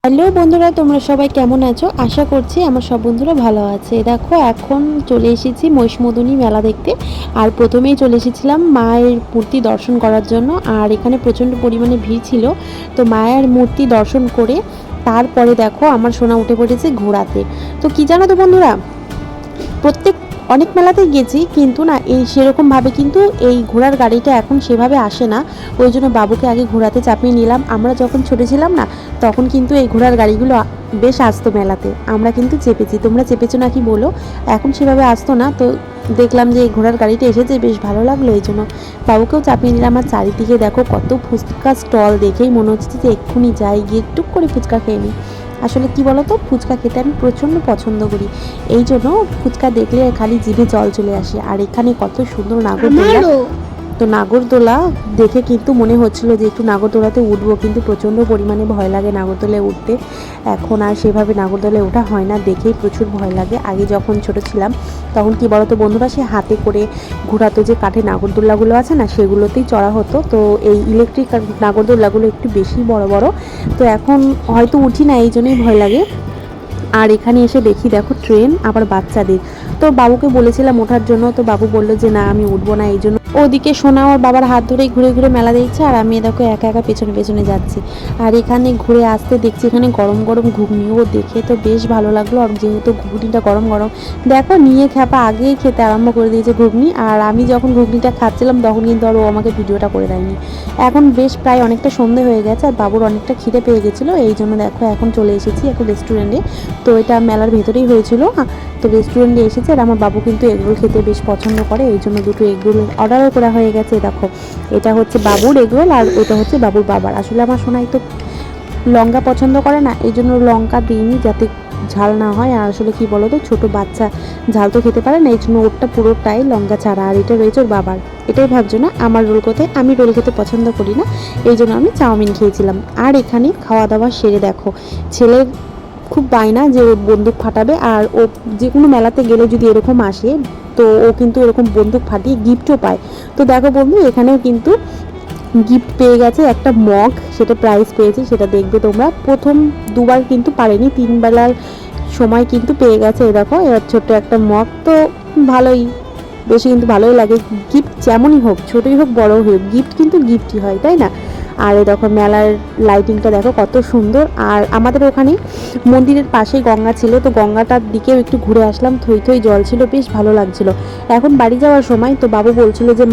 Hello বন্ধুরা, তোমরা সবাই কেমন আছো? আশা করছি আমার সব বন্ধুরা ভালো আছে। দেখো এখন চলে এসেছি মহিষমদনী মেলা দেখতে। আর প্রথমেই চলে এসেছিলাম মায়ের মূর্তি দর্শন করার জন্য। আর এখানে প্রচণ্ড পরিমাণে ভিড় ছিল, তো মায়ের মূর্তি দর্শন করে তারপরে দেখো আমার সোনা উঠে পড়েছে ঘোড়াতে। তো কি জানো তো বন্ধুরা, প্রত্যেক অনেক মেলাতেই গেছি, কিন্তু না এই সেরকমভাবে কিন্তু এই ঘোড়ার গাড়িটা এখন সেভাবে আসে না। ওই জন্য বাবুকে আগে ঘোড়াতে চাপিয়ে নিলাম। আমরা যখন ছোটো ছিলাম না, তখন কিন্তু এই ঘোড়ার গাড়িগুলো বেশ আসতো মেলাতে, আমরা কিন্তু চেপেছি। তোমরা চেপেছো নাকি বলো? এখন সেভাবে আসতো না, তো দেখলাম যে এই ঘোড়ার গাড়িটা এসেছে, বেশ ভালো লাগলো, এই জন্য বাবুকেও চাপিয়ে নিলাম। আর চারিদিকে দেখো কত ফুচকা স্টল, দেখেই মনে হচ্ছে যে এক্ষুনি যাই, গিয়ে টুক করে ফুচকা খেয়ে নিই। আসলে কি বলতো, ফুচকা খেতে আমি প্রচণ্ড পছন্দ করি, এই জন্য ফুচকা দেখলে খালি জিভে জল চলে আসে। আর এখানে কত সুন্দর নাগরদোলা, তো নাগরদোলা দেখে কিন্তু মনে হচ্ছিল যে একটু নাগরদোলাতে উঠবো, কিন্তু প্রচণ্ড পরিমাণে ভয় লাগে নাগরদোলায় উঠতে। এখন আর সেভাবে নাগরদোলায় ওঠা হয় না, দেখেই প্রচুর ভয় লাগে। আগে যখন ছোট ছিলাম তখন কি বলতো বন্ধুরা, সে হাতে করে ঘোরাতো যে কাঠের নাগরদোলাগুলো আছে না, সেগুলোতেই চড়া হতো। তো এই ইলেকট্রিক নাগরদোলাগুলো একটু বেশি বড় বড়, তো এখন হয়তো উঠি না, এই জন্যই ভয় লাগে। আর এখানে এসে দেখি দেখো ট্রেন, আবার বাচ্চাদের। তো বাবুকে বলেছিলাম ওঠার জন্য, তো বাবু বললো যে না আমি উঠবো না। এই জন্য ওদিকে সোনা ওর বাবার হাত ধরেই ঘুরে ঘুরে মেলা দেখছে, আর আমি দেখো একা একা পেছনে পেছনে যাচ্ছি। আর এখানে ঘুরে আসতে দেখছি এখানে গরম গরম ঘুগনিও, দেখে তো বেশ ভালো লাগলো। আর যেহেতু ঘুগনিটা গরম গরম, দেখো নিয়ে খ্যাপা আগেই খেতে আরম্ভ করে দিয়েছে ঘুগনি। আর আমি যখন ঘুগনিটা খাচ্ছিলাম তখন কিন্তু আর ও আমাকে ভিডিওটা করে দেয়নি। এখন বেশ প্রায় অনেকটা সন্ধে হয়ে গেছে, আর বাবুর অনেকটা খিদে পেয়ে গেছিলো, এই জন্য দেখো এখন চলে এসেছি এখন রেস্টুরেন্টে। তো এটা মেলার ভেতরেই হয়েছিল। তো রেস্টুরেন্টে এসেছে, আর আমার বাবু কিন্তু এগরোল খেতে বেশ পছন্দ করে, এই জন্য দুটো এগরোল অর্ডারও করা হয়ে গেছে। দেখো এটা হচ্ছে বাবুর এগরোল, আর ওটা হচ্ছে বাবুর বাবার। আসলে আমার সোনাই তো লঙ্কা পছন্দ করে না, এই জন্য লঙ্কা দিইনি যাতে ঝাল না হয়। আর আসলে কি বলো তো, ছোটো বাচ্চা ঝাল তো খেতে পারে না, এই জন্য ওরটা পুরোটাই লঙ্কা ছাড়া। আর এটা রয়েছে ওর বাবার। এটাই ভাবছো না আমার রোল কোথায়? আমি রোল খেতে পছন্দ করি না, এই জন্য আমি চাউমিন খেয়েছিলাম। আর এখানে খাওয়া দাওয়া সেরে দেখো ছেলের খুব বায়না যে ও বন্দুক ফাটাবে। আর ও যে কোনো মেলাতে গেলে যদি এরকম আসে, তো ও কিন্তু এরকম বন্দুক ফাটিয়ে গিফটও পায়। তো দেখো বন্ধু, এখানেও কিন্তু গিফট পেয়ে গেছে, একটা মগ, সেটা প্রাইজ পেয়েছে, সেটা দেখবে তোমরা। প্রথম দুবার কিন্তু পারেনি, 3 বেলার সময় কিন্তু পেয়ে গেছে। এই দেখো এর ছোট্ট একটা মগ, তো ভালোই, বেশি কিন্তু ভালোই লাগে। গিফট যেমনই হোক, ছোটোই হোক বড় হোক, গিফট কিন্তু গিফটই হয়, তাই না? আর এই দেখো মেলার লাইটিংটা দেখো কত সুন্দর। আর আমাদের ওখানে মন্দিরের পাশেই গঙ্গা ছিল, তো গঙ্গাটার দিকেও একটু ঘুরে আসলাম, থই থই জল ছিল, বেশ ভালো লাগছিল। এখন বাড়ি যাওয়ার সময় তো বাবু বলছিল যে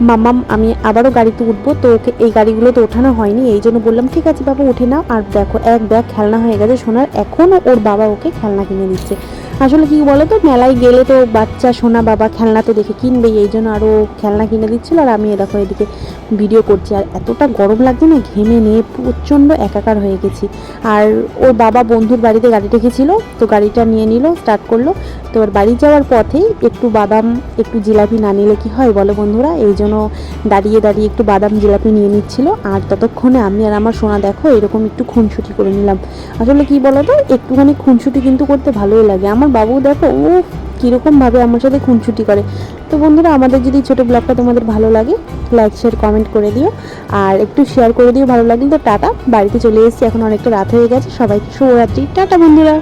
মামাম আমি আবারও গাড়িতে উঠবো, তো ওকে এই গাড়িগুলো তো ওঠানো হয়নি, এই জন্য বললাম ঠিক আছে বাবু উঠে নাও। আর দেখো এক ব্যাগ খেলনা হয়ে গেছে সোনার, এখনও ওর বাবা ওকে খেলনা কিনে দিচ্ছে। আসলে কি বলো তো, মেলায় গেলে তো বাচ্চা সোনা বাবা খেলনা তো দেখে কিনবেই, এই জন্য আরও দেখো খেলনা কিনে দিচ্ছিলো। আর আমি দেখো এদিকে ভিডিও করছি। আর এতটা গরম লাগছে না, ঘেমে নিয়ে প্রচণ্ড একাকার হয়ে গেছি। আর ওর বাবা বন্ধুর বাড়িতে গাড়ি রেখেছিল, তো গাড়িটা নিয়ে নিল, স্টার্ট করলো। তো ওর বাড়ি যাওয়ার পথেই একটু বাদাম একটু জিলাপি না নিলে কি হয় বলো বন্ধুরা, এই জন্য দাঁড়িয়ে দাঁড়িয়ে একটু বাদাম জিলাপি নিয়ে নিচ্ছিল। আর ততক্ষণে আমি আর আমার সোনা দেখো এরকম একটু খুনসুটি করে নিলাম। আসলে কি বলো তো, একটুখানি খুনসুটি কিন্তু করতে ভালোই লাগে। আমার বাবু দেখো ও কীরকমভাবে আমার সাথে খুনসুটি করে। তো বন্ধুরা, আমাদের যদি ছোটো ব্লগটা তোমাদের ভালো লাগে, লাইক শেয়ার কমেন্ট করে দিও, আর একটু শেয়ার করে দিও ভালো লাগলে। তো টাটা, বাড়িতে চলে এসেছি, এখন অনেকটা রাত হয়ে গেছে। সবাইকে শুভরাত্রি, টাটা বন্ধুরা।